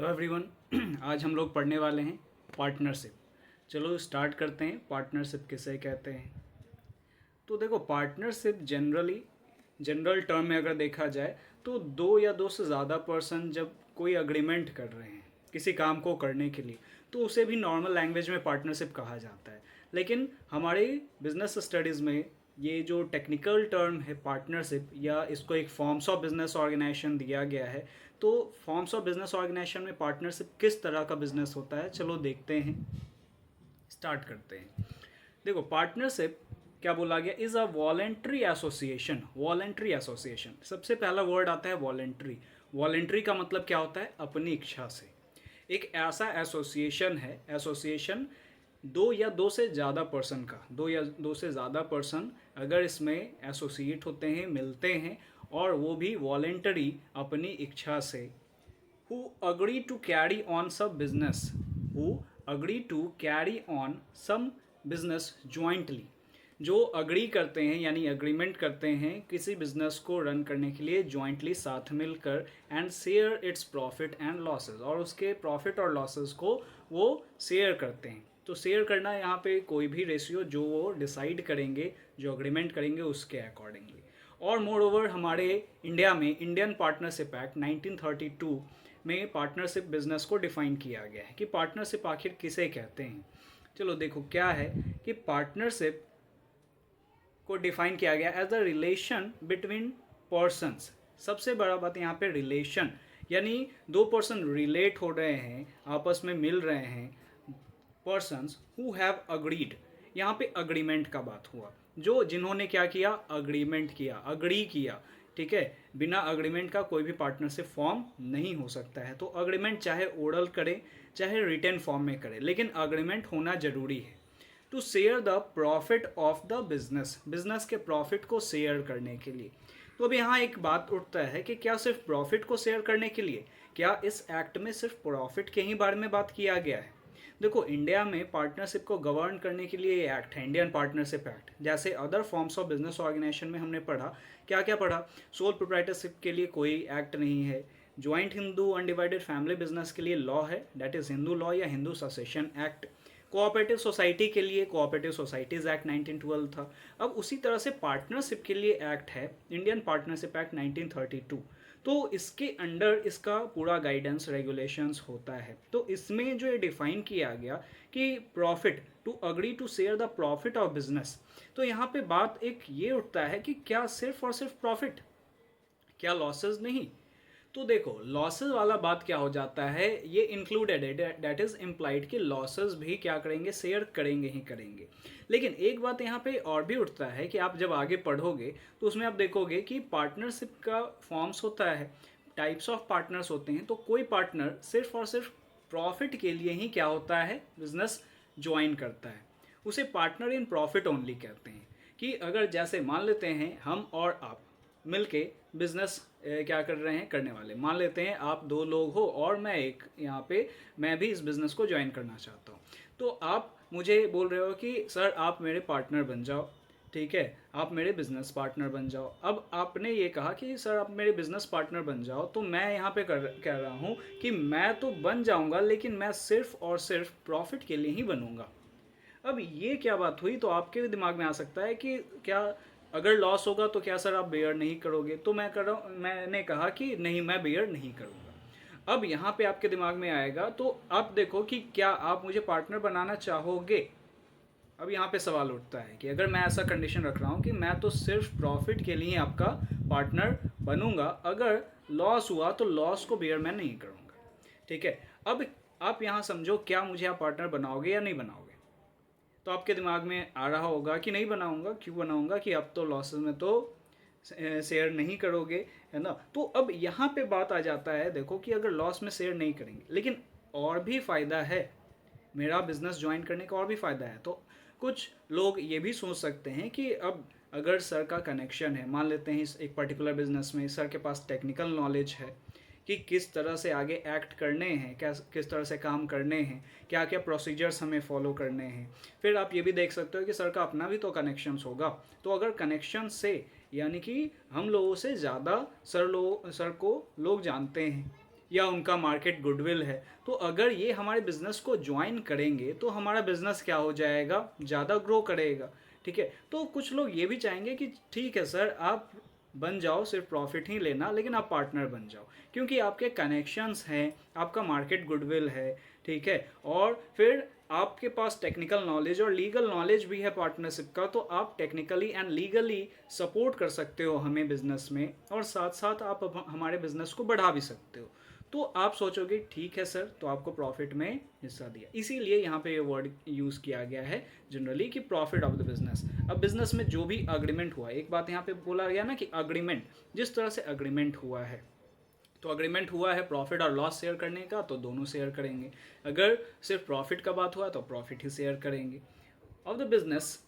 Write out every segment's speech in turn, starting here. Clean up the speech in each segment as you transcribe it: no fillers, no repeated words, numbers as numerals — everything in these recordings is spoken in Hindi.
Hello everyone. आज हम लोग पढ़ने वाले हैं पार्टनरशिप। चलो स्टार्ट करते हैं। पार्टनरशिप किसे कहते हैं? तो देखो, पार्टनरशिप जनरल टर्म में अगर देखा जाए तो दो या दो से ज़्यादा पर्सन जब कोई अग्रीमेंट कर रहे हैं किसी काम को करने के लिए, तो उसे भी नॉर्मल लैंग्वेज में पार्टनरशिप कहा जाता है। लेकिन हमारे बिजनेस स्टडीज़ में ये जो टेक्निकल टर्म है पार्टनरशिप, या इसको एक फॉर्म्स ऑफ बिजनेस ऑर्गेनाइजेशन दिया गया है। तो फॉर्म्स ऑफ बिजनेस ऑर्गेनाइजेशन में पार्टनरशिप किस तरह का बिजनेस होता है, चलो देखते हैं, स्टार्ट करते हैं। देखो, पार्टनरशिप क्या बोला गया, is a voluntary association. Voluntary association, सबसे पहला वर्ड आता है वॉलेंट्री। वॉलेंट्री का मतलब क्या होता है? अपनी इच्छा से। एक ऐसा एसोसिएशन है, एसोसिएशन दो या दो से ज़्यादा पर्सन का, दो या दो से ज़्यादा पर्सन अगर इसमें एसोसिएट होते हैं, मिलते हैं, और वो भी वॉलेंटरी अपनी इच्छा से, who agree to carry on some business, who agree to carry on some business jointly, जो अग्री करते हैं यानी अग्रीमेंट करते हैं किसी बिजनेस को रन करने के लिए जॉइंटली साथ मिलकर, and share its profit and losses, और उसके प्रॉफिट और लॉसेस को वो शेयर करते हैं। तो शेयर करना यहाँ पे कोई भी रेशियो जो वो डिसाइड करेंगे, जो अग्रीमेंट करेंगे उसके अकॉर्डिंगली। और मोर ओवर हमारे इंडिया में इंडियन पार्टनरशिप एक्ट 1932 में पार्टनरशिप बिजनेस को डिफाइन किया गया है कि पार्टनरशिप आखिर किसे कहते हैं। चलो देखो, क्या है कि पार्टनरशिप को डिफाइन किया गया as a relation between persons. सबसे बड़ा बात यहाँ पे रिलेशन, यानी दो पर्सन रिलेट हो रहे हैं, आपस में मिल रहे हैं, पर्सन्स हु हैव अग्रीड। यहाँ पे अग्रीमेंट का बात हुआ, जो जिन्होंने क्या किया, अग्रीमेंट किया, अग्री किया। ठीक है, बिना अग्रीमेंट का कोई भी पार्टनरशिप फॉर्म नहीं हो सकता है। तो अग्रीमेंट चाहे ओरल करे चाहे रिटन फॉर्म में करे, लेकिन अग्रीमेंट होना जरूरी है। To share the profit of the business, business के प्रॉफिट को शेयर करने के लिए। तो अब यहाँ एक बात उठता है कि क्या सिर्फ प्रॉफिट को शेयर करने के लिए, क्या इस एक्ट में सिर्फ प्रॉफिट के ही बारे में बात किया गया है? देखो, इंडिया में पार्टनरशिप को गवर्न करने के लिए ये एक्ट है, इंडियन पार्टनरशिप एक्ट। जैसे other forms of business organisation में हमने पढ़ा, क्या क्या पढ़ा, सोल प्रोप्राइटरशिप के लिए कोई एक्ट नहीं है, joint Hindu undivided family business के लिए लॉ है, दैट इज हिंदू लॉ या Hindu secession act. Cooperative society के लिए कोऑपरेटिव सोसाइटीज एक्ट 1912 था। अब उसी तरह से पार्टनरशिप के लिए एक्ट है, इंडियन पार्टनरशिप एक्ट 1932। तो इसके अंडर इसका पूरा गाइडेंस रेगुलेशंस होता है। तो इसमें जो ये डिफाइन किया गया कि profit, to agree to share the profit of business, तो यहाँ पे बात एक ये उठता है कि क्या सिर्फ और सिर्फ प्रॉफिट, क्या लॉसेस नहीं? तो देखो, लॉसेस वाला बात क्या हो जाता है, ये इंक्लूडेड है, दैट इज इम्प्लाइड कि लॉसेस भी क्या करेंगे, शेयर करेंगे ही करेंगे। लेकिन एक बात यहाँ पे और भी उठता है कि आप जब आगे पढ़ोगे तो उसमें आप देखोगे कि पार्टनरशिप का फॉर्म्स होता है, टाइप्स ऑफ पार्टनर्स होते हैं। तो कोई पार्टनर सिर्फ और सिर्फ प्रॉफिट के लिए ही क्या होता है, बिजनेस ज्वाइन करता है, उसे पार्टनर इन प्रॉफिट ओनली कहते हैं। कि अगर जैसे मान लेते हैं हम और आप मिलके बिजनेस क्या कर रहे हैं, करने वाले, मान लेते हैं आप दो लोग हो और मैं एक, यहाँ पे मैं भी इस बिज़नेस को ज्वाइन करना चाहता हूँ। तो आप मुझे बोल रहे हो कि सर आप मेरे पार्टनर बन जाओ, ठीक है, आप मेरे बिजनेस पार्टनर बन जाओ। अब आपने ये कहा कि सर आप मेरे बिजनेस पार्टनर बन जाओ, तो मैं यहाँ पे कह रहा हूँ कि मैं तो बन जाऊँगा, लेकिन मैं सिर्फ और सिर्फ प्रॉफिट के लिए ही बनूँगा। अब ये क्या बात हुई? तो आपके दिमाग में आ सकता है कि क्या अगर लॉस होगा तो क्या सर आप बेयर नहीं करोगे? तो मैंने कहा कि नहीं, मैं बेयर नहीं करूँगा। अब यहाँ पे आपके दिमाग में आएगा, तो आप देखो कि क्या आप मुझे पार्टनर बनाना चाहोगे? अब यहाँ पे सवाल उठता है कि अगर मैं ऐसा कंडीशन रख रहा हूँ कि मैं तो सिर्फ प्रॉफिट के लिए आपका पार्टनर बनूंगा, अगर लॉस हुआ तो लॉस को बेयर मैं नहीं करूँगा। ठीक है, अब आप यहाँ समझो, क्या मुझे आप पार्टनर बनाओगे या नहीं बनाओगे? तो आपके दिमाग में आ रहा होगा कि नहीं बनाऊंगा। क्यों बनाऊंगा? कि अब तो लॉसेस में तो शेयर नहीं करोगे, है ना। तो अब यहाँ पे बात आ जाता है, देखो कि अगर लॉस में शेयर नहीं करेंगे, लेकिन और भी फ़ायदा है, मेरा बिजनेस ज्वाइन करने का और भी फ़ायदा है। तो कुछ लोग ये भी सोच सकते हैं कि अब अगर सर का कनेक्शन है, मान लेते हैं इस एक पर्टिकुलर बिजनेस में सर के पास टेक्निकल नॉलेज है कि किस तरह से आगे एक्ट करने हैं, किस तरह से काम करने हैं, क्या क्या प्रोसीजर्स हमें फॉलो करने हैं। फिर आप ये भी देख सकते हो कि सर का अपना भी तो कनेक्शंस होगा। तो अगर कनेक्शन से, यानी कि हम लोगों से ज़्यादा सर को लोग जानते हैं, या उनका मार्केट गुडविल है, तो अगर ये हमारे बिजनेस को ज्वाइन करेंगे तो हमारा बिजनेस क्या हो जाएगा, ज़्यादा ग्रो करेगा। ठीक है, तो कुछ लोग ये भी चाहेंगे कि ठीक है सर आप बन जाओ, सिर्फ प्रॉफिट ही लेना, लेकिन आप पार्टनर बन जाओ, क्योंकि आपके कनेक्शंस हैं, आपका मार्केट गुडविल है। ठीक है, और फिर आपके पास टेक्निकल नॉलेज और लीगल नॉलेज भी है पार्टनरशिप का, तो आप टेक्निकली एंड लीगली सपोर्ट कर सकते हो हमें बिजनेस में, और साथ साथ आप हमारे बिजनेस को बढ़ा भी सकते हो। तो आप सोचोगे ठीक है सर, तो आपको प्रॉफिट में हिस्सा दिया, इसीलिए यहाँ पे ये वर्ड यूज़ किया गया है जनरली कि प्रॉफिट ऑफ द बिजनेस। अब बिजनेस में जो भी अग्रीमेंट हुआ, एक बात यहाँ पे बोला गया ना कि अग्रीमेंट, जिस तरह से अग्रीमेंट हुआ है, तो अग्रीमेंट हुआ है प्रॉफिट और लॉस शेयर करने का, तो दोनों शेयर करेंगे। अगर सिर्फ प्रॉफिट का बात हुआ तो प्रॉफिट ही शेयर करेंगे ऑफ द बिजनेस।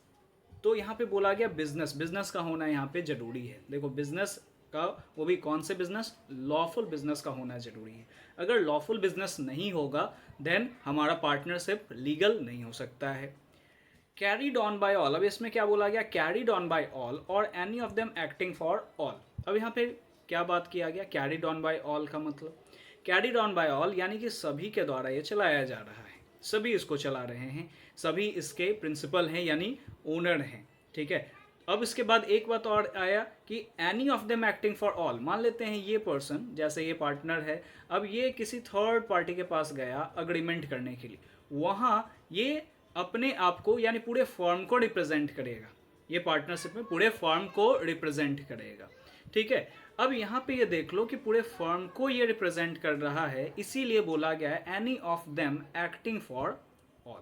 तो यहाँ पे बोला गया बिजनेस, बिजनेस का होना यहाँ पे जरूरी है। देखो बिजनेस का, वो भी कौन से बिजनेस, लॉफुल बिजनेस का होना जरूरी है। अगर लॉफुल बिजनेस नहीं होगा देन हमारा पार्टनरशिप लीगल नहीं हो सकता है। कैरीड ऑन बाय ऑल, अब इसमें क्या बोला गया, कैरीड ऑन बाय ऑल और any of them acting for all. अब यहाँ पे क्या बात किया गया, कैरीड ऑन बाय ऑल का मतलब, कैरीड ऑन बाय ऑल यानी कि सभी के द्वारा ये चलाया जा रहा है, सभी इसको चला रहे हैं, सभी इसके प्रिंसिपल हैं यानी ओनर हैं। ठीक है, अब इसके बाद एक बात और आया कि any of them acting for all. मान लेते हैं ये पर्सन, जैसे ये पार्टनर है, अब ये किसी थर्ड पार्टी के पास गया अग्रीमेंट करने के लिए, वहाँ ये अपने आप को यानी पूरे फर्म को रिप्रेजेंट करेगा, ये पार्टनरशिप में पूरे फर्म को रिप्रेजेंट करेगा। ठीक है, अब यहाँ पे ये देख लो कि पूरे फर्म को ये रिप्रेजेंट कर रहा है, इसीलिए बोला गया है any of them acting for all,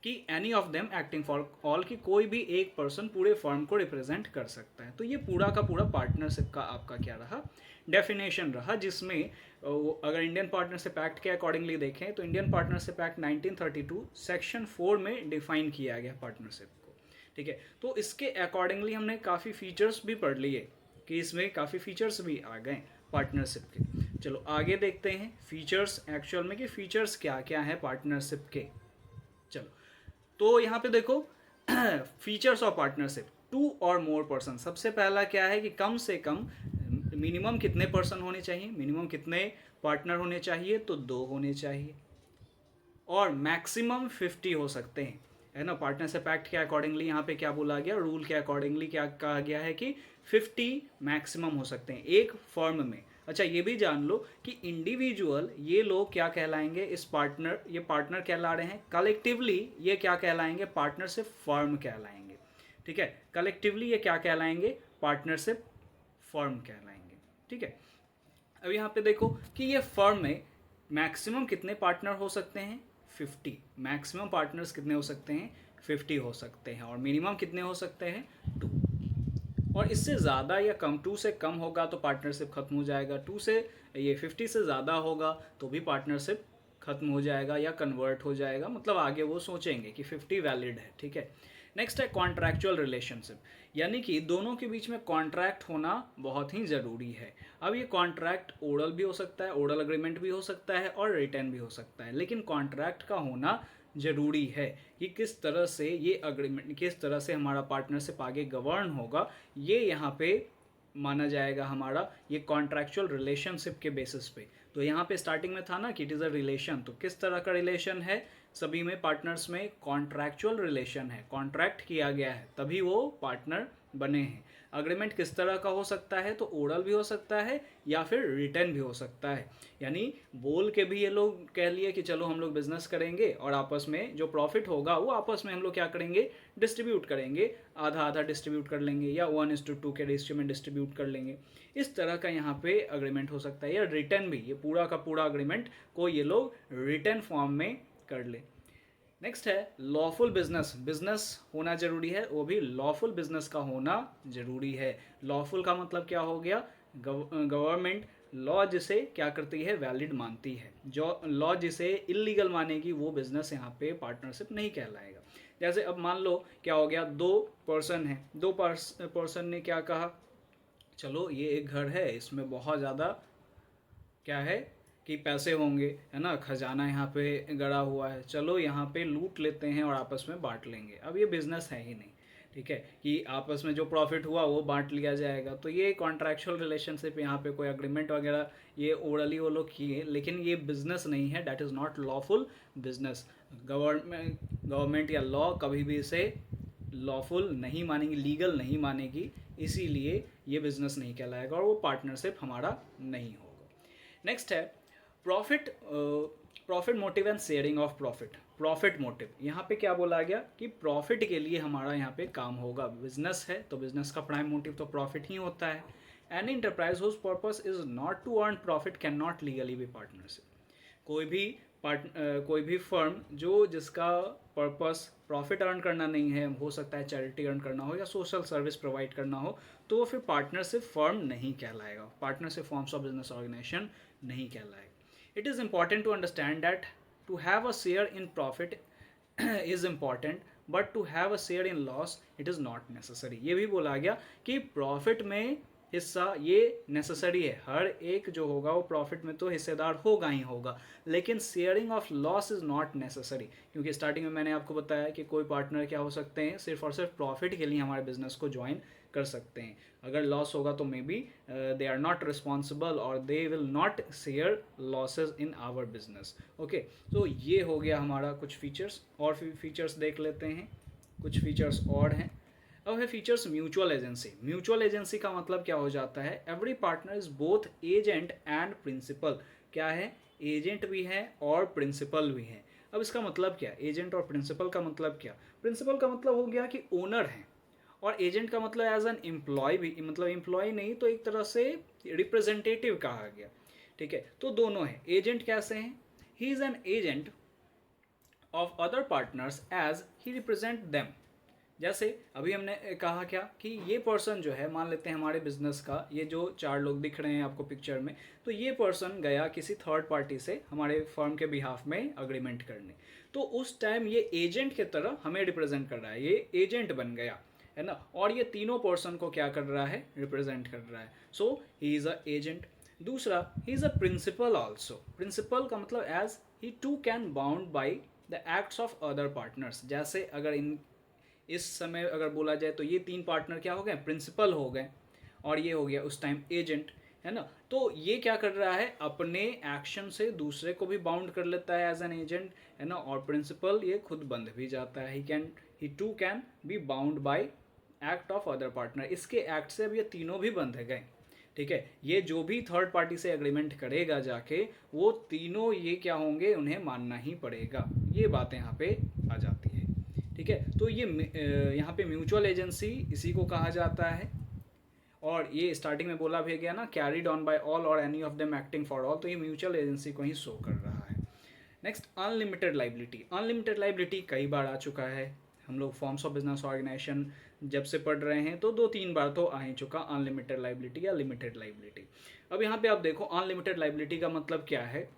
कि any of them acting for all, कि कोई भी एक पर्सन पूरे फर्म को रिप्रेजेंट कर सकता है। तो ये पूरा का पूरा पार्टनरशिप का आपका क्या रहा, डेफिनेशन रहा, जिसमें अगर इंडियन पार्टनरशिप एक्ट के अकॉर्डिंगली देखें तो इंडियन पार्टनरशिप एक्ट 1932 सेक्शन 4 में डिफाइन किया गया पार्टनरशिप को। ठीक है, तो इसके अकॉर्डिंगली हमने काफ़ी फीचर्स भी पढ़ लिए कि इसमें काफ़ी फीचर्स भी आ गए पार्टनरशिप के। चलो आगे देखते हैं फीचर्स एक्चुअल में, कि फीचर्स क्या क्या है पार्टनरशिप के। चलो तो यहाँ पे देखो फीचर्स ऑफ पार्टनरशिप, टू और मोर पर्सन। सबसे पहला क्या है कि कम से कम मिनिमम कितने पर्सन होने चाहिए, मिनिमम कितने पार्टनर होने चाहिए, तो 2 होने चाहिए, और मैक्सिमम 50 हो सकते हैं, है ना। पार्टनरशिप एक्ट के अकॉर्डिंगली यहाँ पे क्या बोला गया, रूल के अकॉर्डिंगली क्या कहा गया है कि 50 मैक्सिमम हो सकते हैं एक फर्म में। अच्छा ये भी जान लो कि इंडिविजुअल ये लोग क्या कहलाएंगे, इस पार्टनर, ये पार्टनर कहला रहे हैं, कलेक्टिवली ये क्या कहलाएंगे, पार्टनरशिप फर्म कहलाएंगे। ठीक है, कलेक्टिवली ये क्या कहलाएंगे, पार्टनरशिप फर्म कहलाएंगे। ठीक है, अब यहाँ पे देखो कि ये फर्म में मैक्सिमम कितने पार्टनर हो सकते हैं, 50। मैक्सिमम पार्टनर्स कितने हो सकते हैं, 50 हो सकते हैं, और मिनिमम कितने हो सकते हैं, 2। और इससे ज़्यादा या कम, 2 से कम होगा तो पार्टनरशिप खत्म हो जाएगा, 2 से ये 50 से ज़्यादा होगा तो भी पार्टनरशिप खत्म हो जाएगा या कन्वर्ट हो जाएगा, मतलब आगे वो सोचेंगे कि 50 वैलिड है। ठीक है, नेक्स्ट है कॉन्ट्रैक्चुअल रिलेशनशिप, यानी कि दोनों के बीच में कॉन्ट्रैक्ट होना बहुत ही ज़रूरी है। अब ये कॉन्ट्रैक्ट ओरल भी हो सकता है, ओरल अग्रीमेंट भी हो सकता है, और रिटर्न भी हो सकता है, लेकिन कॉन्ट्रैक्ट का होना ज़रूरी है कि किस तरह से ये अग्रीमेंट, किस तरह से हमारा पार्टनरशिप आगे गवर्न होगा, ये यहाँ पे माना जाएगा हमारा ये कॉन्ट्रैक्चुअल रिलेशनशिप के बेसिस पे। तो यहाँ पे स्टार्टिंग में था ना कि इट इज़ अ रिलेशन, तो किस तरह का रिलेशन है, सभी में पार्टनर्स में कॉन्ट्रैक्चुअल रिलेशन है, कॉन्ट्रैक्ट किया गया है तभी वो पार्टनर बने हैं। अग्रीमेंट किस तरह का हो सकता है, तो ओरल भी हो सकता है या फिर रिटर्न भी हो सकता है, यानी बोल के भी ये लोग कह लिए कि चलो हम लोग बिजनेस करेंगे और आपस में जो प्रॉफिट होगा वो आपस में हम लोग क्या करेंगे, डिस्ट्रीब्यूट करेंगे, आधा आधा डिस्ट्रीब्यूट कर लेंगे या 1:2 के रेशियो में डिस्ट्रीब्यूट कर लेंगे। इस तरह का यहाँ पे अग्रीमेंट हो सकता है, या रिटर्न भी, ये पूरा का पूरा अग्रीमेंट को ये लोग रिटर्न फॉर्म में कर ले। नेक्स्ट है लॉफुल बिजनेस, बिजनेस होना जरूरी है, वो भी लॉफुल बिजनेस का होना जरूरी है। लॉफुल का मतलब क्या हो गया, गवर्नमेंट लॉ जिसे क्या करती है, वैलिड मानती है, जो लॉ जिसे इलीगल मानेगी वो बिजनेस यहाँ पे पार्टनरशिप नहीं कहलाएगा। जैसे अब मान लो क्या हो गया, 2 पर्सन है, 2 पर्सन ने क्या कहा, चलो ये एक घर है, इसमें बहुत ज़्यादा क्या है कि पैसे होंगे, है ना, खजाना यहाँ पे गड़ा हुआ है, चलो यहाँ पे लूट लेते हैं और आपस में बांट लेंगे। अब ये बिजनेस है ही नहीं, ठीक है, कि आपस में जो प्रॉफिट हुआ वो बांट लिया जाएगा। तो ये कॉन्ट्रैक्चुअल रिलेशनशिप, यहाँ पे कोई अग्रीमेंट वगैरह ये ओरली वो लोग किए, लेकिन ये बिजनेस नहीं है, that is not lawful business. Government या लॉ कभी भी इसे लॉफुल नहीं मानेगी, लीगल नहीं मानेगी, इसीलिए ये बिजनेस नहीं कहलाएगा और वो पार्टनरशिप हमारा नहीं होगा। नेक्स्ट है profit motive and sharing of profit. Profit motive, यहाँ पे क्या बोला गया कि प्रॉफिट के लिए हमारा यहाँ पे काम होगा। बिजनेस है तो बिजनेस का प्राइम मोटिव तो प्रॉफिट ही होता है। Any enterprise whose purpose is not to earn profit can not legally be partnership. कोई भी फर्म जिसका पर्पस प्रॉफिट अर्न करना नहीं है, हो सकता है चैरिटी अर्न करना हो या सोशल सर्विस प्रोवाइड करना हो, तो वो फिर पार्टनरशिप फर्म नहीं कहलाएगा, partnership forms of business organisation नहीं कहलाएगा। It is important to understand that to have a share in profit is important, but to have a share in loss it is not necessary। ये भी बोला गया कि प्रॉफिट में हिस्सा ये नेसेसरी है, हर एक जो होगा वो प्रॉफिट में तो हिस्सेदार होगा ही होगा, लेकिन sharing of loss is not necessary. क्योंकि स्टार्टिंग में मैंने आपको बताया कि कोई पार्टनर क्या हो सकते हैं, सिर्फ और सिर्फ प्रॉफिट के लिए हमारे बिजनेस को ज्वाइन कर सकते हैं। अगर लॉस होगा तो may be they are not responsible और they will not share losses in our business. Okay, तो ये हो गया हमारा कुछ फीचर्स। और फीचर्स देख लेते हैं, कुछ फीचर्स और हैं। अब है features mutual agency. Mutual agency का मतलब क्या हो जाता है, every partner is both agent and principal. क्या है, एजेंट भी है और प्रिंसिपल भी है। अब इसका मतलब क्या, एजेंट और प्रिंसिपल का मतलब क्या, प्रिंसिपल का मतलब हो गया कि ओनर है, और एजेंट का मतलब एज एन एम्प्लॉय भी, मतलब एम्प्लॉय नहीं तो एक तरह से रिप्रेजेंटेटिव कहा गया। ठीक है, तो दोनों है। एजेंट कैसे हैं, he is an agent of other partners as he represent them. जैसे अभी हमने कहा क्या कि ये पर्सन जो है, मान लेते हैं हमारे बिजनेस का, ये जो 4 लोग दिख रहे हैं आपको पिक्चर में, तो ये पर्सन गया किसी थर्ड पार्टी से हमारे फर्म के बिहाफ में अग्रीमेंट करने, तो उस टाइम ये एजेंट की तरह हमें रिप्रेजेंट कर रहा है, ये एजेंट बन गया है ना, और ये तीनों पर्सन को क्या कर रहा है, रिप्रेजेंट कर रहा है। So he is a agent. दूसरा, he is a principal also. Principal का मतलब as he to can bound by the acts of other partners. जैसे अगर इस समय अगर बोला जाए तो ये 3 पार्टनर क्या हो गए, प्रिंसिपल हो गए, और ये हो गया उस टाइम एजेंट, है ना। तो ये क्या कर रहा है, अपने एक्शन से दूसरे को भी बाउंड कर लेता है एज एन एजेंट, है ना, और प्रिंसिपल ये खुद बंध भी जाता है। He to can be bound by act of other partner. इसके एक्ट से अब ये तीनों भी बंध गए। ठीक है, ये जो भी थर्ड पार्टी से एग्रीमेंट करेगा जाके, वो तीनों ये क्या होंगे, उन्हें मानना ही पड़ेगा। ये बातें यहाँ पे आ जाती है। ठीक है, तो ये यहाँ पे म्यूचुअल एजेंसी इसी को कहा जाता है। और ये स्टार्टिंग में बोला भी गया ना, कैरीड ऑन बाय ऑल और any of them acting for all, तो ये म्यूचुअल एजेंसी को ही शो कर रहा है। Next, unlimited liability. Unlimited liability कई बार आ चुका है, हम लोग फॉर्म्स ऑफ बिजनेस ऑर्गेनाइजेशन जब से पढ़ रहे हैं तो 2-3 बार तो आ ही चुका अनलिमिटेड लाइबिलिटी या लिमिटेड लाइबिलिटी। अब यहाँ पे आप देखो अनलिमिटेड लाइबिलिटी का मतलब क्या है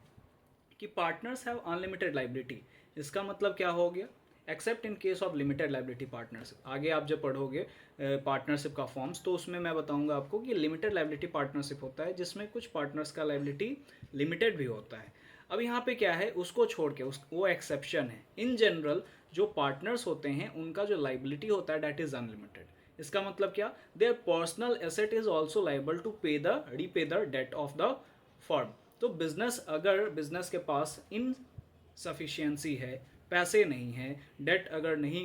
कि पार्टनर्स हैव अनलिमिटेड लाइबिलिटी। इसका मतलब क्या हो गया, accept in case of limited liability partnership. आगे आप जब पढ़ोगे पार्टनरशिप का फॉर्म्स, तो उसमें मैं बताऊंगा आपको कि लिमिटेड लाइबिलिटी पार्टनरशिप होता है जिसमें कुछ पार्टनर्स का लाइबिलिटी लिमिटेड भी होता है। अब यहाँ पे क्या है, उसको छोड़ के वो एक्सेप्शन है। इन जनरल जो पार्टनर्स होते हैं उनका जो लाइबिलिटी होता है दैट इज अनलिमिटेड। इसका मतलब क्या, their personal asset is also liable to repay the debt of the firm. तो अगर बिजनेस के पास इनसफिशियंसी है, पैसे नहीं है,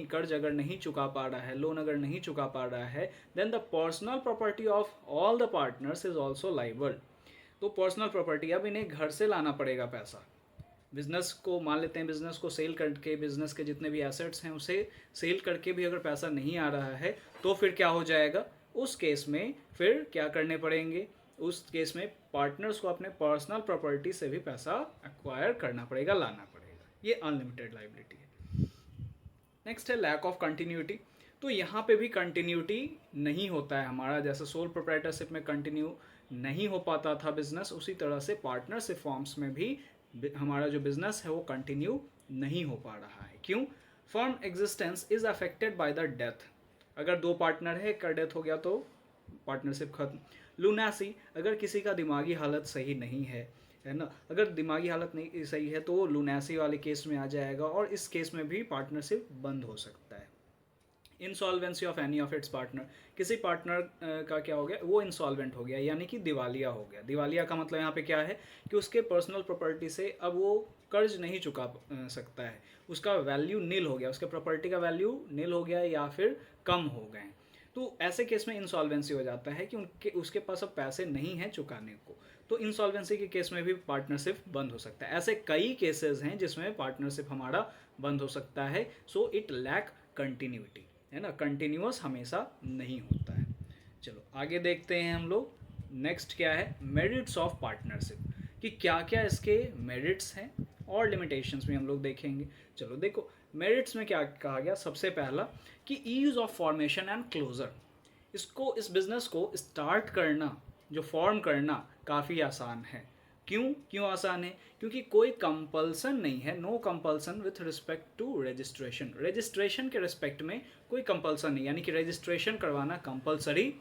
कर्ज अगर नहीं चुका पा रहा है, लोन अगर नहीं चुका पा रहा है, then the personal property of all the partners is also liable. तो पर्सनल प्रॉपर्टी, अब इन्हें घर से लाना पड़ेगा पैसा। बिजनेस को मान लेते हैं, बिजनेस को सेल करके, बिजनेस के जितने भी एसेट्स हैं उसे सेल करके भी अगर पैसा नहीं आ रहा है, तो फिर क्या हो जाएगा, उस केस में फिर क्या करने पड़ेंगे, उस केस में पार्टनर्स को अपने पर्सनल प्रॉपर्टी से भी पैसा एक्वायर करना पड़ेगा, लाना पड़ेगा। ये अनलिमिटेड लाइबिलिटी है। नेक्स्ट है लैक ऑफ कंटिन्यूटी। तो यहाँ पे भी कंटिन्यूटी नहीं होता है हमारा, जैसे सोल प्रोप्राइटरशिप में कंटिन्यू नहीं हो पाता था बिजनेस, उसी तरह से पार्टनरशिप फॉर्म्स में भी हमारा जो बिजनेस है वो कंटिन्यू नहीं हो पा रहा है। क्यों, firm existence is affected by the death. अगर 2 पार्टनर है, एक का डेथ हो गया तो पार्टनरशिप खत्म। लूनासी, अगर किसी का दिमागी हालत सही नहीं है ना, अगर दिमागी हालत नहीं सही है तो लूनासी वाले केस में आ जाएगा और इस केस में भी पार्टनरशिप बंद हो सकता है। Insolvency of any of its partner, किसी पार्टनर का क्या हो गया, वो इंसॉल्वेंट हो गया यानी कि दिवालिया हो गया। दिवालिया का मतलब यहाँ पे क्या है कि उसके पर्सनल प्रॉपर्टी से अब वो कर्ज नहीं चुका सकता है, उसका वैल्यू नील हो गया, उसके प्रॉपर्टी का वैल्यू नील हो गया या फिर कम हो गए। तो ऐसे केस में इंसॉल्वेंसी हो जाता है कि उनके उसके पास अब पैसे नहीं हैं चुकाने को। तो इंसॉल्वेंसी के केस में भी पार्टनरशिप बंद हो सकता है। ऐसे कई केसेस हैं जिसमें पार्टनरशिप हमारा बंद हो सकता है। सो इट लैक कंटिन्यूटी, है ना, कंटिन्यूअस हमेशा नहीं होता है। चलो आगे देखते हैं हम लोग। नेक्स्ट क्या है, मेरिट्स ऑफ पार्टनरशिप, कि क्या क्या इसके मेरिट्स हैं और लिमिटेशंस भी हम लोग देखेंगे। चलो देखो, मेरिट्स में क्या कहा गया, सबसे पहला कि ease of formation and closure, इसको इस बिज़नेस को स्टार्ट करना, जो फॉर्म करना काफ़ी आसान है। क्यों आसान है, क्योंकि कोई कंपल्सन नहीं है, no compulsion with respect to registration. Registration के रिस्पेक्ट में कोई कंपल्सन नहीं, यानी कि रजिस्ट्रेशन करवाना कंपल्सरी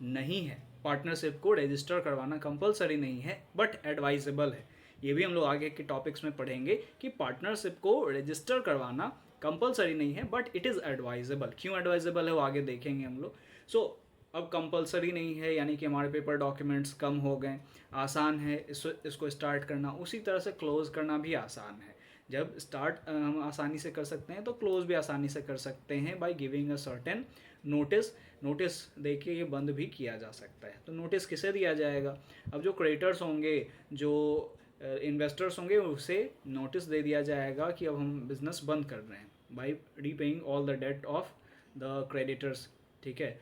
नहीं है, पार्टनरशिप को रजिस्टर करवाना कंपल्सरी नहीं है, बट एडवाइजेबल है। ये भी हम लोग आगे के टॉपिक्स में पढ़ेंगे कि पार्टनरशिप को रजिस्टर करवाना कंपल्सरी नहीं है, बट इट इज़ एडवाइजेबल। क्यों एडवाइजेबल है वो आगे देखेंगे हम लोग। सो अब कंपल्सरी नहीं है यानी कि हमारे पेपर डॉक्यूमेंट्स कम हो गए, आसान है इसको स्टार्ट करना। उसी तरह से क्लोज़ करना भी आसान है। जब स्टार्ट हम आसानी से कर सकते हैं तो क्लोज़ भी आसानी से कर सकते हैं by giving a certain notice. Notice देके ये बंद भी किया जा सकता है। तो नोटिस किसे दिया जाएगा, अब जो क्रेडिटर्स होंगे, जो इन्वेस्टर्स होंगे, उसे नोटिस दे दिया जाएगा कि अब हम बिज़नेस बंद कर रहे हैं by repaying all the debt of the creditors. ठीक है,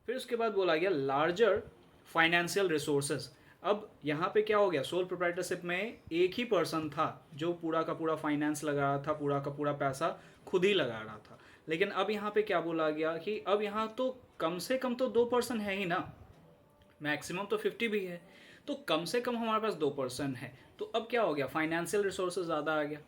फिर उसके बाद बोला गया लार्जर फाइनेंशियल रिसोर्सेज। अब यहाँ पे क्या हो गया, सोल प्रोप्राइटरशिप में एक ही पर्सन था जो पूरा का पूरा फाइनेंस लगा रहा था, पूरा का पूरा पैसा खुद ही लगा रहा था। लेकिन अब यहाँ पे क्या बोला गया कि अब यहाँ तो कम से कम तो 2 पर्सन है ही ना, मैक्सिमम तो 50 भी है, तो कम से कम हमारे पास 2 पर्सन है। तो अब क्या हो गया, फाइनेंशियल रिसोर्सेज ज़्यादा आ गया।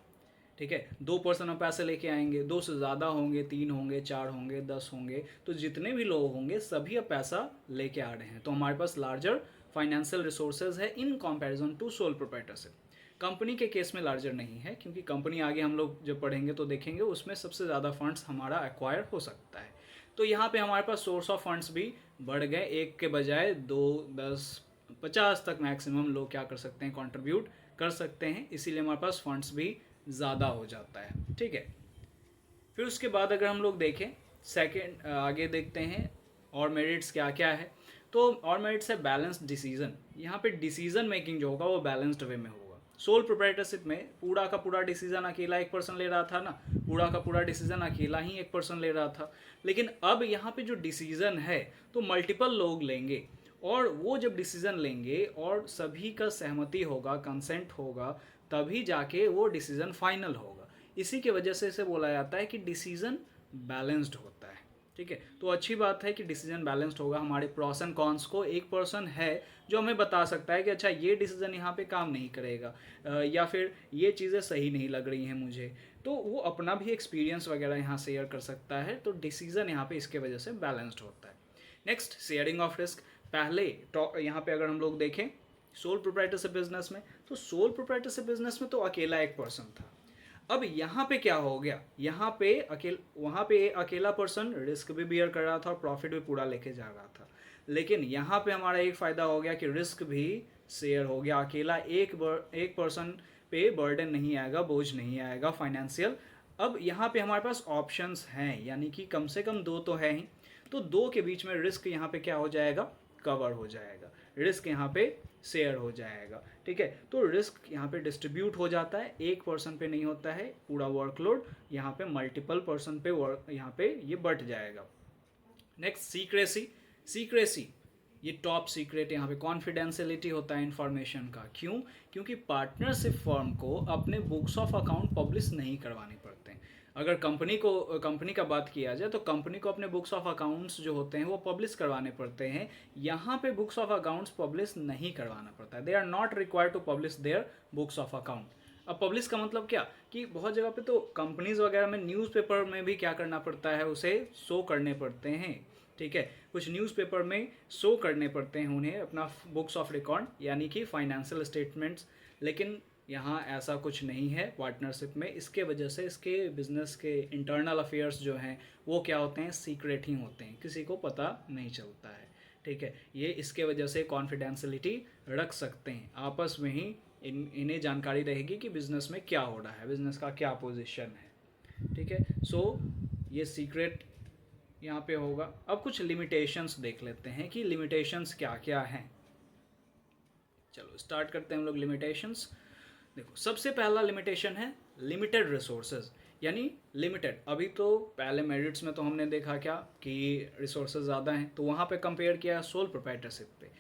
ठीक है, 2 पर्सन हम पैसे लेके आएंगे, 2 से ज़्यादा होंगे, 3 होंगे, 4 होंगे, 10 होंगे, तो जितने भी लोग होंगे सभी अब पैसा लेके आ रहे हैं। तो हमारे पास लार्जर फाइनेंशियल रिसोर्सेज है in comparison to sole proprietorship. Company के केस में लार्जर नहीं है, क्योंकि कंपनी आगे हम लोग जब पढ़ेंगे तो देखेंगे उसमें सबसे ज़्यादा फंड्स हमारा एक्वायर हो सकता है। तो यहाँ पे हमारे पास सोर्स ऑफ फंड्स भी बढ़ गए, एक के बजाय 2, 10, 50 तक मैक्सिमम लोग क्या कर सकते हैं, कंट्रीब्यूट कर सकते हैं, इसीलिए हमारे पास फंड्स भी ज़्यादा हो जाता है। ठीक है, फिर उसके बाद अगर हम लोग देखें सेकेंड आगे देखते हैं और मेरिट्स क्या क्या है। तो और मेरिट्स है बैलेंस्ड डिसीजन। यहाँ पे डिसीजन मेकिंग जो होगा वो बैलेंस्ड वे में होगा। सोल प्रोप्राइटरशिप में पूरा का पूरा डिसीजन अकेला एक पर्सन ले रहा था ना, पूरा का पूरा डिसीजन अकेला ही एक पर्सन ले रहा था। लेकिन अब यहाँ पे जो डिसीजन है तो मल्टीपल लोग लेंगे, और वो जब डिसीजन लेंगे और सभी का सहमति होगा, कंसेंट होगा, तभी जाके वो डिसीजन फाइनल होगा। इसी के वजह से इसे बोला जाता है कि डिसीजन बैलेंस्ड होता है। ठीक है, तो अच्छी बात है कि डिसीजन बैलेंस्ड होगा। हमारे प्रॉस एंड कॉन्स को एक पर्सन है जो हमें बता सकता है कि अच्छा ये डिसीजन यहाँ पे काम नहीं करेगा, या फिर ये चीज़ें सही नहीं लग रही हैं मुझे, तो वो अपना भी एक्सपीरियंस वगैरह यहाँ शेयर कर सकता है। तो डिसीजन यहाँ पे इसके वजह से बैलेंस्ड होता है। Next, sharing of risk. पहले यहाँ पे अगर हम लोग देखें सोल प्रोप्राइटरशिप बिजनेस में, तो सोल प्रोप्राइटरशिप बिजनेस में तो अकेला एक पर्सन था। अब यहाँ पे क्या हो गया, यहाँ पे वहाँ पे अकेला पर्सन रिस्क भी बियर कर रहा था और प्रॉफिट भी पूरा लेके जा रहा था। लेकिन यहाँ पे हमारा एक फ़ायदा हो गया कि रिस्क भी शेयर हो गया। अकेला एक पर्सन पे बर्डन नहीं आएगा, बोझ नहीं आएगा फाइनेंशियल। अब यहाँ पे हमारे पास ऑप्शंस हैं, यानी कि कम से कम 2 तो है ही, तो 2 के बीच में रिस्क यहाँ पे क्या हो जाएगा, कवर हो जाएगा, रिस्क यहाँ पे शेयर हो जाएगा। ठीक है, तो रिस्क यहाँ पे डिस्ट्रीब्यूट हो जाता है, एक पर्सन पे नहीं होता है पूरा वर्कलोड, यहाँ पे मल्टीपल पर्सन पे यहाँ पे ये बढ़ जाएगा। Next, secrecy. सीक्रेसी ये टॉप सीक्रेट, यहाँ पे कॉन्फिडेंशियलिटी होता है इन्फॉर्मेशन का। क्यों, क्योंकि पार्टनरशिप फर्म को अपने बुक्स ऑफ अकाउंट पब्लिश नहीं करवाने पड़ते हैं। अगर कंपनी का बात किया जाए तो कंपनी को अपने बुक्स ऑफ अकाउंट्स जो होते हैं वो पब्लिश करवाने पड़ते हैं। यहाँ पे बुक्स ऑफ अकाउंट्स पब्लिश नहीं करवाना पड़ता है। They are not required to publish their books of account. अब पब्लिश का मतलब क्या, कि बहुत जगह पे तो कंपनीज वगैरह में न्यूज़पेपर में भी क्या करना पड़ता है, उसे शो करने पड़ते हैं। ठीक है, कुछ न्यूज़पेपर में शो करने पड़ते हैं उन्हें अपना बुक्स ऑफ रिकॉर्ड, यानी कि फाइनेंशियल स्टेटमेंट्स। लेकिन यहाँ ऐसा कुछ नहीं है पार्टनरशिप में। इसके वजह से इसके बिजनेस के इंटरनल अफेयर्स जो हैं वो क्या होते हैं, सीक्रेट ही होते हैं, किसी को पता नहीं चलता है। ठीक है, ये इसके वजह से कॉन्फिडेंशियलिटी रख सकते हैं, आपस में ही इन्हें जानकारी रहेगी कि बिज़नेस में क्या हो रहा है, बिज़नेस का क्या पोजीशन है। ठीक है, सो ये सीक्रेट यहाँ पे होगा। अब कुछ लिमिटेशंस देख लेते हैं कि लिमिटेशंस क्या क्या हैं। चलो स्टार्ट करते हैं हम लोग लिमिटेशंस। देखो, सबसे पहला लिमिटेशन है लिमिटेड रिसोर्सेज, यानी लिमिटेड। अभी तो पहले मेरिट्स में तो हमने देखा क्या कि रिसोर्सेज ज़्यादा हैं, तो वहाँ पे कंपेयर किया सोल प्रोप्राइटरशिप पे,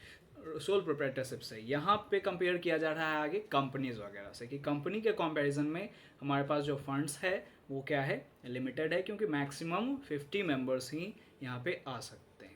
सोल प्रोप्राइटरशिप से। यहाँ पे कंपेयर किया जा रहा है आगे कंपनीज वगैरह से, कि कंपनी के कंपैरिजन में हमारे पास जो फंड्स है वो क्या है, लिमिटेड है, क्योंकि मैक्सिमम 50 मेंबर्स ही यहाँ पे आ सकते हैं।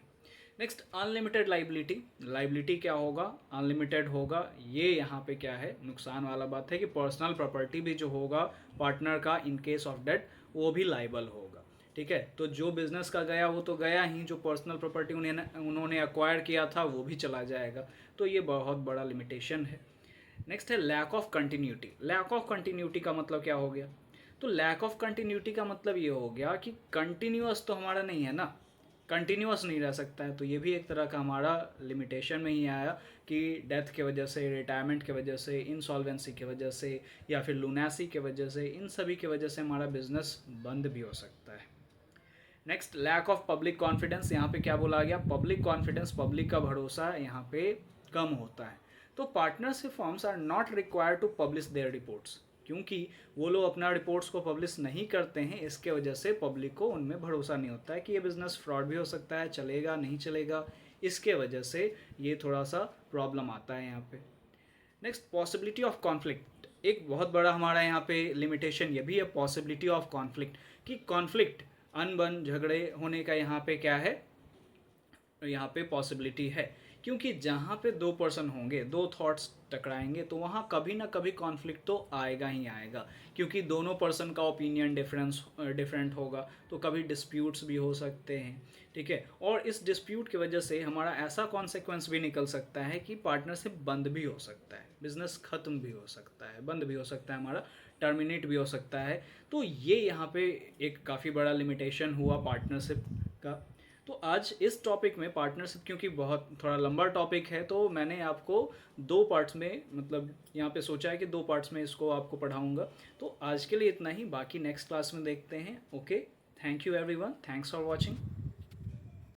Next, unlimited liability. लाइबिलिटी क्या होगा, अनलिमिटेड होगा। ये यहाँ पे क्या है, नुकसान वाला बात है कि पर्सनल प्रॉपर्टी भी जो होगा पार्टनर का, इन केस ऑफ डेथ, वो भी लाइबल होगा। ठीक है, तो जो बिजनेस का गया वो तो गया ही, जो पर्सनल प्रॉपर्टी उन्होंने एक्वायर किया था वो भी चला जाएगा। तो ये बहुत बड़ा लिमिटेशन है। नेक्स्ट है lack of continuity. Lack of continuity का मतलब क्या हो गया, तो लैक ऑफ कंटिन्यूटी का मतलब ये हो गया कि कंटिन्यूअस तो हमारा नहीं है ना, कंटिन्यूअस नहीं रह सकता है। तो ये भी एक तरह का हमारा लिमिटेशन में ही आया कि डेथ के वजह से, रिटायरमेंट के वजह से, इंसॉल्वेंसी के वजह से, या फिर लुनेसी के वजह से, इन सभी के वजह से हमारा बिजनेस बंद भी हो सकता है। Next, lack of public confidence. यहाँ पे क्या बोला गया, पब्लिक कॉन्फिडेंस, पब्लिक का भरोसा यहाँ पे कम होता है। तो partnership firms are not required to publish their reports, क्योंकि वो लोग अपना रिपोर्ट्स को पब्लिश नहीं करते हैं, इसके वजह से पब्लिक को उनमें भरोसा नहीं होता है कि ये बिज़नेस फ्रॉड भी हो सकता है, चलेगा नहीं चलेगा, इसके वजह से ये थोड़ा सा प्रॉब्लम आता है यहाँ पे। Next, possibility of conflict. एक बहुत बड़ा हमारा यहाँ पे लिमिटेशन ये भी है, पॉसिबिलिटी ऑफ कॉन्फ्लिक्ट, कि कॉन्फ्लिक्ट, अनबन, झगड़े होने का यहाँ पे क्या है, यहाँ पे पॉसिबिलिटी है, क्योंकि जहाँ पे दो पर्सन होंगे, दो थॉट्स टकराएंगे, तो वहाँ कभी ना कभी कॉन्फ्लिक्ट तो आएगा ही आएगा, क्योंकि दोनों पर्सन का ओपिनियन डिफरेंट होगा, तो कभी डिस्प्यूट्स भी हो सकते हैं। ठीक है, और इस डिस्प्यूट की वजह से हमारा ऐसा कॉन्सिक्वेंस भी निकल सकता है कि पार्टनरशिप बंद भी हो सकता है, बिजनेस ख़त्म भी हो सकता है, बंद भी हो सकता है, हमारा टर्मिनेट भी हो सकता है। तो ये यहाँ पे एक काफ़ी बड़ा लिमिटेशन हुआ पार्टनरशिप का। तो आज इस टॉपिक में पार्टनरशिप, क्योंकि बहुत थोड़ा लंबा टॉपिक है, तो मैंने आपको दो पार्ट्स में, मतलब यहाँ पे सोचा है कि दो पार्ट्स में इसको आपको पढ़ाऊँगा। तो आज के लिए इतना ही, बाकी नेक्स्ट क्लास में देखते हैं। Okay, thank you everyone, thanks for watching.